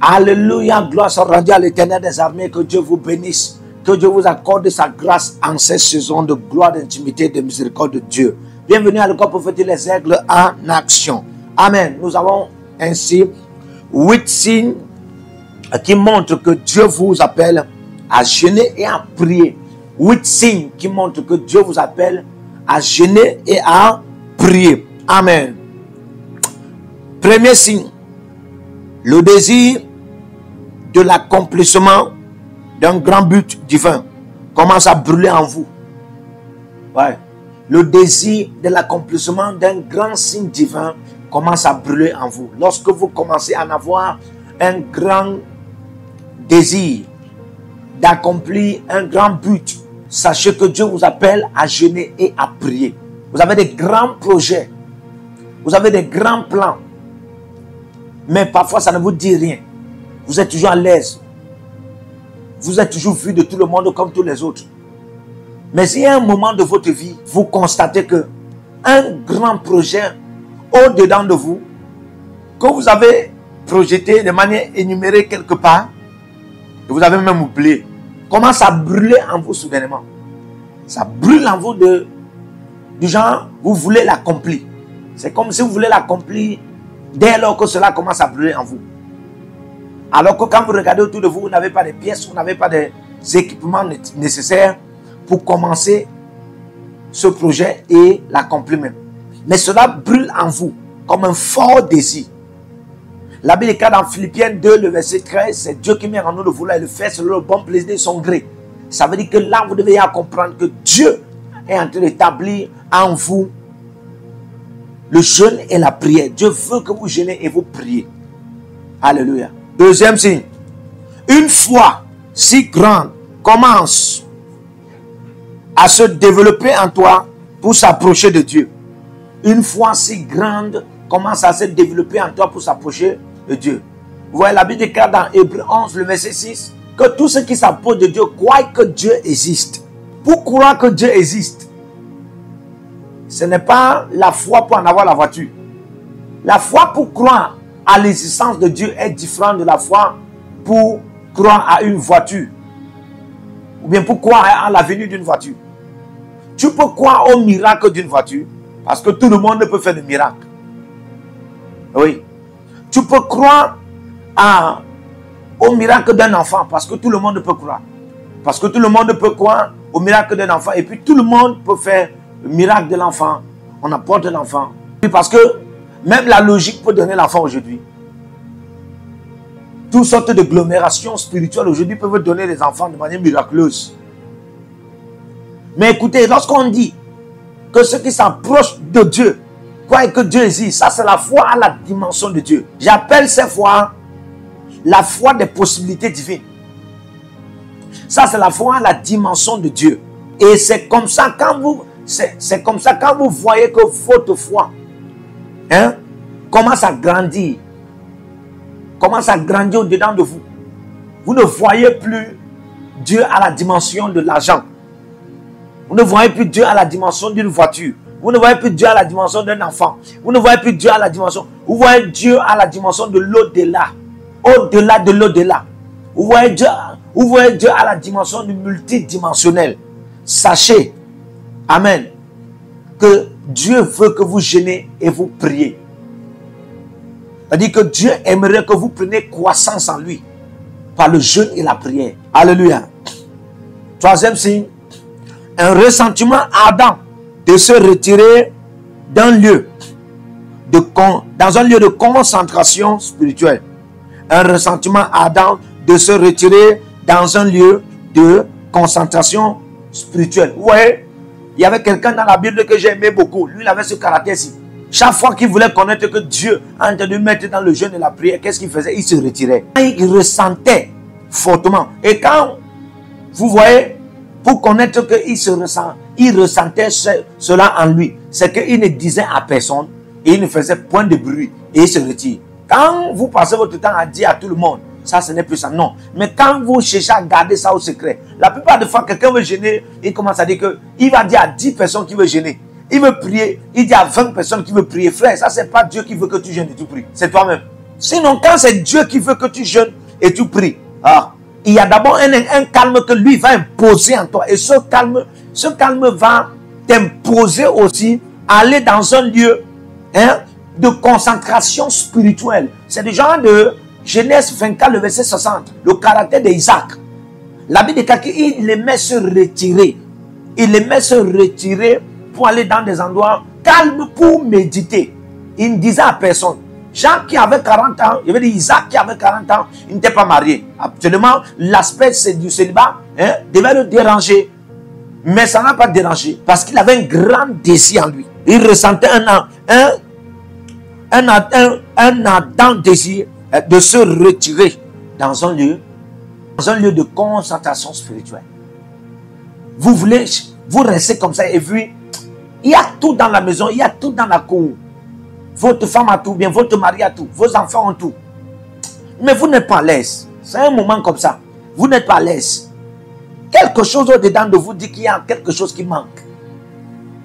Alléluia, gloire soit rendue à l'Éternel des armées. Que Dieu vous bénisse. Que Dieu vous accorde sa grâce en ces saisons de gloire, d'intimité, de miséricorde de Dieu. Bienvenue à l'école prophétique Les Aigles en action. Amen. Nous avons ainsi 8 signes qui montrent que Dieu vous appelle à jeûner et à prier. 8 signes qui montrent que Dieu vous appelle à jeûner et à prier. Amen. Premier signe, le désir de l'accomplissement d'un grand but divin commence à brûler en vous. Ouais. Le désir de l'accomplissement d'un grand signe divin commence à brûler en vous. Lorsque vous commencez à en avoir un grand désir d'accomplir un grand but, sachez que Dieu vous appelle à jeûner et à prier. Vous avez des grands projets, vous avez des grands plans, mais parfois ça ne vous dit rien. Vous êtes toujours à l'aise. Vous êtes toujours vu de tout le monde comme tous les autres. Mais s'il y a un moment de votre vie, vous constatez que un grand projet au-dedans de vous, que vous avez projeté de manière énumérée quelque part, que vous avez même oublié, commence à brûler en vous soudainement. Ça brûle en vous du genre, vous voulez l'accomplir. C'est comme si vous voulez l'accomplir dès lors que cela commence à brûler en vous. Alors que quand vous regardez autour de vous, vous n'avez pas de pièces, vous n'avez pas des équipements nécessaires pour commencer ce projet et l'accomplir même. Mais cela brûle en vous comme un fort désir. La Bible écrit dans Philippiens 2, le verset 13, c'est Dieu qui met en nous le vouloir et le faire selon le bon plaisir de son gré. Ça veut dire que là, vous devez comprendre que Dieu est en train d'établir en vous le jeûne et la prière. Dieu veut que vous jeûnez et vous priez. Alléluia. Deuxième signe. Une foi si grande commence à se développer en toi pour s'approcher de Dieu. Une foi si grande commence à se développer en toi pour s'approcher de Dieu. Vous voyez, la Bible déclare dans Hébreux 11, le verset 6, que tous ceux qui s'approchent de Dieu croient que Dieu existe. Pour croire que Dieu existe, ce n'est pas la foi pour en avoir la voiture. La foi pour croire à l'existence de Dieu est différente de la foi pour croire à une voiture. Ou bien pour croire à la venue d'une voiture. Tu peux croire au miracle d'une voiture parce que tout le monde peut faire des miracles. Oui. Tu peux croire au miracle d'un enfant parce que tout le monde peut croire. Parce que tout le monde peut croire au miracle d'un enfant et puis tout le monde peut faire le miracle de l'enfant. On apporte l'enfant. Parce que même la logique peut donner l'enfant aujourd'hui. Toutes sortes de agglomérations spirituelles aujourd'hui peuvent donner les enfants de manière miraculeuse. Mais écoutez, lorsqu'on dit que ceux qui s'approchent de Dieu croient que Dieu existe, ça c'est la foi à la dimension de Dieu. J'appelle cette foi la foi des possibilités divines. Ça c'est la foi à la dimension de Dieu. Et c'est comme ça quand vous voyez que votre foi commence à grandir. Commence à grandir au-dedans de vous. Vous ne voyez plus Dieu à la dimension de l'argent. Vous ne voyez plus Dieu à la dimension d'une voiture. Vous ne voyez plus Dieu à la dimension d'un enfant. Vous ne voyez plus Dieu à la dimension. Vous voyez Dieu à la dimension de l'au-delà. Au-delà de l'au-delà. Vous voyez Dieu à la dimension du multidimensionnel. Sachez, amen, que Dieu veut que vous jeûnez et vous priez. C'est-à-dire que Dieu aimerait que vous preniez croissance en lui par le jeûne et la prière. Alléluia. Troisième signe, un ressentiment ardent de se retirer d'un lieu dans un lieu de concentration spirituelle. Un ressentiment ardent de se retirer dans un lieu de concentration spirituelle. Vous voyez, il y avait quelqu'un dans la Bible que j'aimais beaucoup. Lui, il avait ce caractère-ci. Chaque fois qu'il voulait connaître que Dieu a entendu mettre dans le jeûne et la prière, qu'est-ce qu'il faisait? Il se retirait. Il ressentait fortement. Et quand vous voyez, pour connaître qu'il ressentait cela en lui, c'est qu'il ne disait à personne et il ne faisait point de bruit et il se retire. Quand vous passez votre temps à dire à tout le monde, ça ce n'est plus ça, non. Mais quand vous cherchez à garder ça au secret, la plupart des fois, quelqu'un veut jeûner, il commence à dire qu'il va dire à 10 personnes qu'il veut jeûner. Il veut prier, il dit à 20 personnes qu'il veut prier. Frère, ça c'est pas Dieu qui veut que tu jeûnes et tu pries. C'est toi-même. Sinon, quand c'est Dieu qui veut que tu jeûnes et tu pries, il y a d'abord un calme que lui va imposer en toi. Et ce calme va t'imposer aussi à aller dans un lieu de concentration spirituelle. C'est du genre de Genèse 24, le verset 60. Le caractère d'Isaac. La Bible dit qu'il aimait se retirer. Il aimait se retirer pour aller dans des endroits calmes pour méditer. Il ne disait à personne. Jean qui avait 40 ans, il veut dire Isaac qui avait 40 ans, il n'était pas marié. Absolument, l'aspect du célibat devait le déranger. Mais ça n'a pas dérangé parce qu'il avait un grand désir en lui. Il ressentait un ardent désir de se retirer dans un lieu de concentration spirituelle. Vous restez comme ça et puis, il y a tout dans la maison, il y a tout dans la cour. Votre femme a tout bien, votre mari a tout, vos enfants ont tout. Mais vous n'êtes pas à l'aise. C'est un moment comme ça. Vous n'êtes pas à l'aise. Quelque chose au-dedans de vous dit qu'il y a quelque chose qui manque.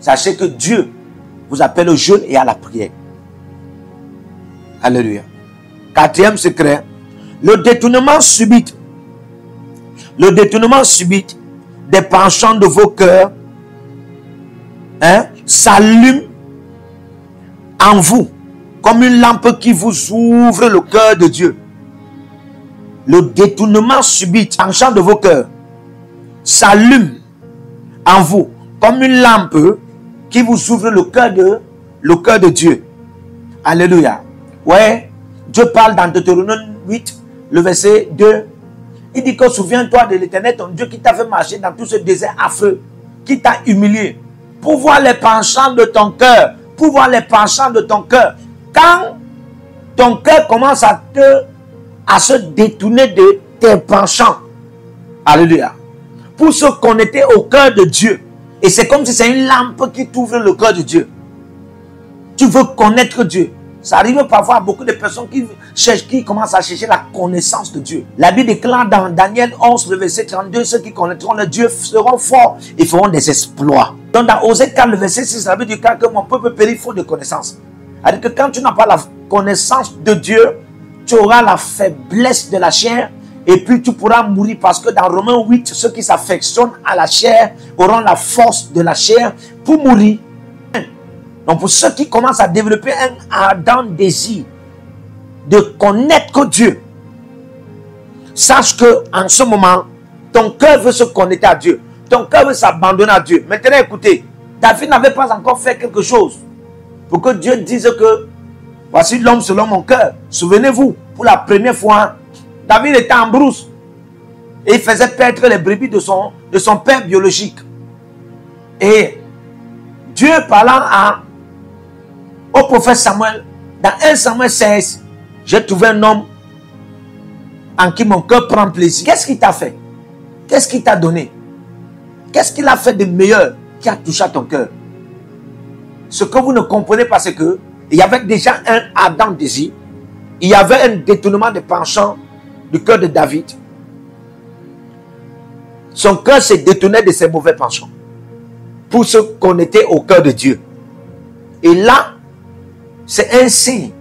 Sachez que Dieu vous appelle au jeûne et à la prière. Alléluia. Quatrième secret, le détournement subit des penchants de vos cœurs s'allume en vous comme une lampe qui vous ouvre le cœur de Dieu. Le détournement subit, penchant de vos cœurs, s'allume en vous comme une lampe qui vous ouvre le cœur de Dieu. Alléluia. Ouais, Dieu parle dans Deutéronome 8, le verset 2. Il dit que souviens-toi de l'Éternel, ton Dieu, qui t'a fait marcher dans tout ce désert affreux, qui t'a humilié, pour voir les penchants de ton cœur. Pour voir les penchants de ton cœur. Quand ton cœur commence à se détourner de tes penchants. Alléluia. Pour se connecter au cœur de Dieu. Et c'est comme si c'est une lampe qui t'ouvre le cœur de Dieu. Tu veux connaître Dieu. Ça arrive parfois à beaucoup de personnes qui commencent à chercher la connaissance de Dieu. La Bible déclare dans Daniel 11, le verset 32, ceux qui connaîtront le Dieu seront forts et feront des exploits. Donc dans Osée 4, le verset 6, la Bible dit que mon peuple périt faute de connaissance. C'est-à-dire que quand tu n'as pas la connaissance de Dieu, tu auras la faiblesse de la chair et puis tu pourras mourir, parce que dans Romains 8, ceux qui s'affectionnent à la chair auront la force de la chair pour mourir. Donc pour ceux qui commencent à développer un ardent désir de connaître Dieu, sache que en ce moment, ton cœur veut se connecter à Dieu. Ton cœur veut s'abandonner à Dieu. Maintenant écoutez, David n'avait pas encore fait quelque chose pour que Dieu dise que voici l'homme selon mon cœur. Souvenez-vous, pour la première fois, David était en brousse et il faisait perdre les brebis de son père biologique. Et Dieu parlant au prophète Samuel, dans 1 Samuel 16, j'ai trouvé un homme en qui mon cœur prend plaisir. Qu'est-ce qu'il t'a fait? Qu'est-ce qu'il t'a donné? Qu'est-ce qu'il a fait de meilleur qui a touché à ton cœur? Ce que vous ne comprenez pas, c'est que il y avait déjà un ardent désir. Il y avait un détournement de penchant du cœur de David. Son cœur s'est détourné de ses mauvais penchants pour se connecter au cœur de Dieu. Et là, c'est un signe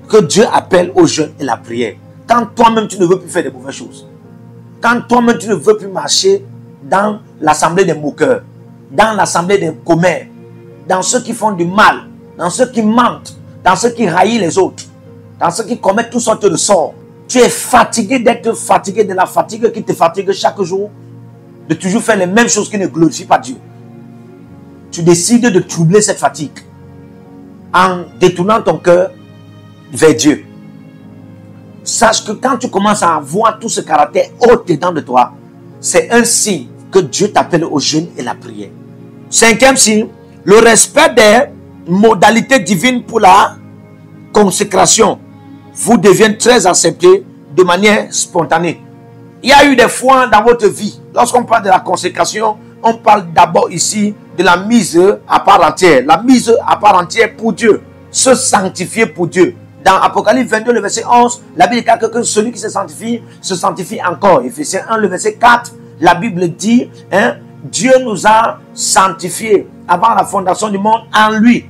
que Dieu appelle au jeûne et la prière. Quand toi-même tu ne veux plus faire de mauvaises choses. Quand toi-même tu ne veux plus marcher dans l'assemblée des moqueurs, dans l'assemblée des commères, dans ceux qui font du mal, dans ceux qui mentent, dans ceux qui haïssent les autres, dans ceux qui commettent toutes sortes de sorts. Tu es fatigué d'être fatigué de la fatigue qui te fatigue chaque jour, de toujours faire les mêmes choses qui ne glorifient pas Dieu. Tu décides de troubler cette fatigue en détournant ton cœur vers Dieu. Sache que quand tu commences à avoir tout ce caractère au-dedans de toi, c'est un signe que Dieu t'appelle au jeûne et la prière. Cinquième signe, le respect des modalités divines pour la consécration vous devient très accepté de manière spontanée. Il y a eu des fois dans votre vie, lorsqu'on parle de la consécration, on parle d'abord ici de la mise à part entière. La mise à part entière pour Dieu. Se sanctifier pour Dieu. Dans Apocalypse 22, le verset 11, la Bible dit que celui qui se sanctifie encore. Ephésiens 1, le verset 4, la Bible dit, Dieu nous a sanctifiés avant la fondation du monde en lui.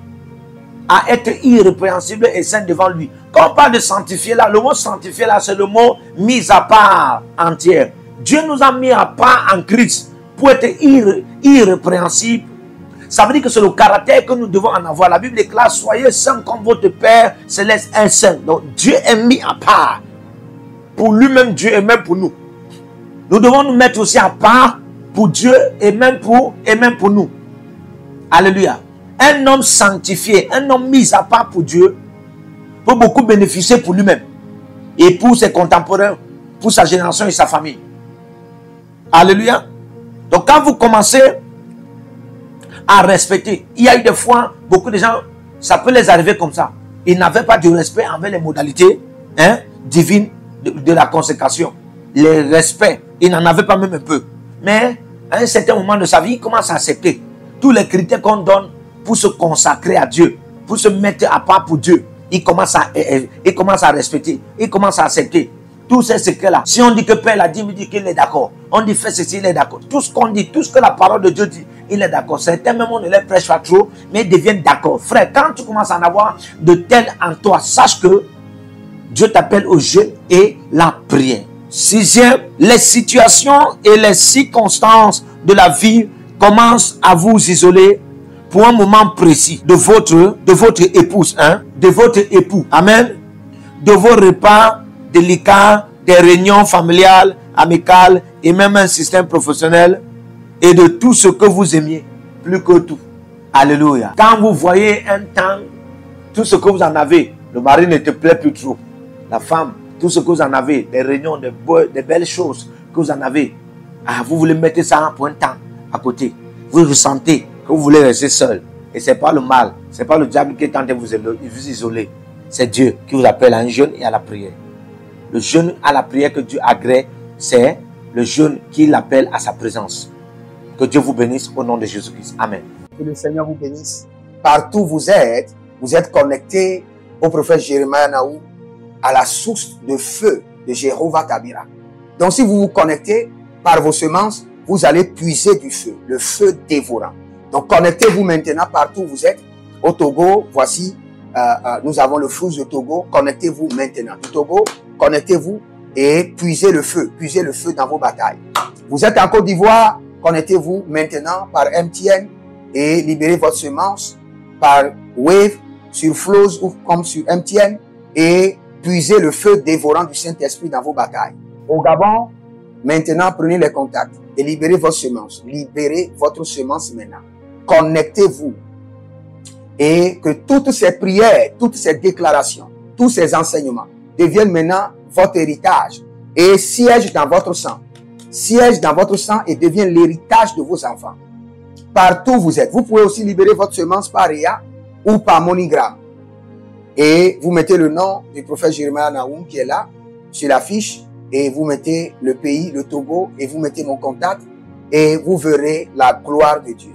à être irrépréhensible et saint devant lui. Quand on parle de sanctifier là, le mot sanctifier là, c'est le mot mis à part entière. Dieu nous a mis à part en Christ pour être irrépréhensible. Ça veut dire que c'est le caractère que nous devons en avoir. La Bible déclare, soyez saints comme votre Père céleste est saint. Donc Dieu est mis à part. Pour lui-même, Dieu et même pour nous. Nous devons nous mettre aussi à part pour Dieu et même pour nous. Alléluia. Un homme sanctifié, un homme mis à part pour Dieu, peut beaucoup bénéficier pour lui-même et pour ses contemporains, pour sa génération et sa famille. Alléluia. Donc quand vous commencez à respecter, il y a eu des fois, beaucoup de gens, ça peut les arriver comme ça. Ils n'avaient pas de respect envers les modalités divines de la consécration. Les respects, ils n'en avaient pas même un peu. Mais à un certain moment de sa vie, il commence à accepter tous les critères qu'on donne pour se consacrer à Dieu, pour se mettre à part pour Dieu. Il commence à respecter, il commence à accepter tous ces secrets-là. Si on dit que Père l'a dit, il dit qu'il est d'accord. On dit fais ceci, il est d'accord. Tout ce qu'on dit, tout ce que la parole de Dieu dit, il est d'accord. Certains même on ne les prêche pas trop, mais ils deviennent d'accord. Frère, quand tu commences à en avoir de tels en toi, sache que Dieu t'appelle au jeûne et la prière. Sixième, les situations et les circonstances de la vie commencent à vous isoler pour un moment précis de votre épouse, de votre époux. Amen. De vos repas délicats, des réunions familiales, amicales et même un système professionnel et de tout ce que vous aimiez plus que tout. Alléluia. Quand vous voyez un temps, tout ce que vous en avez, le mari ne te plaît plus trop. La femme, tout ce que vous en avez, des réunions, des belles choses que vous en avez. Vous voulez mettre ça pour un temps à côté. Vous ressentez que vous voulez rester seul. Et ce n'est pas le mal, ce n'est pas le diable qui est tenté de vous isoler. C'est Dieu qui vous appelle à un jeûne et à la prière. Le jeûne à la prière que Dieu agrée, c'est le jeûne qui l'appelle à sa présence. Que Dieu vous bénisse au nom de Jésus-Christ. Amen. Que le Seigneur vous bénisse. Partout où vous êtes connectés au prophète Jérémie Naou, à la source de feu de Jéhovah Tabira. Donc si vous vous connectez par vos semences, vous allez puiser du feu, le feu dévorant. Donc connectez-vous maintenant partout où vous êtes. Au Togo, voici, nous avons le flux de Togo. Connectez-vous maintenant. Du Togo, connectez-vous et puisez le feu dans vos batailles. Vous êtes en Côte d'Ivoire, connectez-vous maintenant par MTN et libérez votre semence par Wave sur Flows ou comme sur MTN et puisez le feu dévorant du Saint-Esprit dans vos batailles. Au Gabon, maintenant prenez les contacts et libérez votre semence. Libérez votre semence maintenant. Connectez-vous et que toutes ces prières, toutes ces déclarations, tous ces enseignements deviennent maintenant votre héritage et siègent dans votre sang. Siègent dans votre sang et deviennent l'héritage de vos enfants. Partout où vous êtes. Vous pouvez aussi libérer votre semence par Réa ou par MoneyGram. Et vous mettez le nom du prophète Jérémie Naoum qui est là, sur la fiche, et vous mettez le pays, le Togo, et vous mettez mon contact, et vous verrez la gloire de Dieu.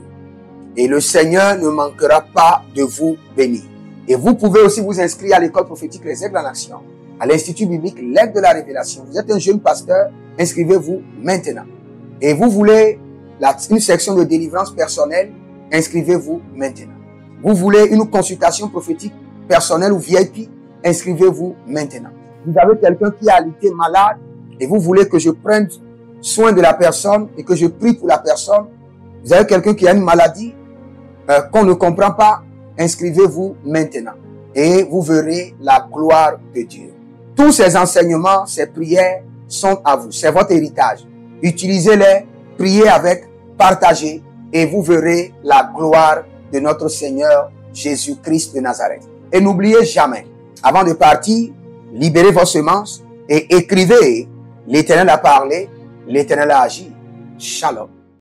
Et le Seigneur ne manquera pas de vous bénir. Et vous pouvez aussi vous inscrire à l'école prophétique Les Aigles en Action, à l'Institut biblique L'Aigle de la Révélation. Vous êtes un jeune pasteur, inscrivez-vous maintenant. Et vous voulez une section de délivrance personnelle, inscrivez-vous maintenant. Vous voulez une consultation prophétique personnelle ou VIP, inscrivez-vous maintenant. Vous avez quelqu'un qui a été malade et vous voulez que je prenne soin de la personne et que je prie pour la personne. Vous avez quelqu'un qui a une maladie qu'on ne comprend pas, inscrivez-vous maintenant et vous verrez la gloire de Dieu. Tous ces enseignements, ces prières sont à vous, c'est votre héritage. Utilisez-les, priez avec, partagez et vous verrez la gloire de notre Seigneur Jésus-Christ de Nazareth. Et n'oubliez jamais, avant de partir, libérez vos semences et écrivez, l'Éternel a parlé, l'Éternel a agi. Shalom.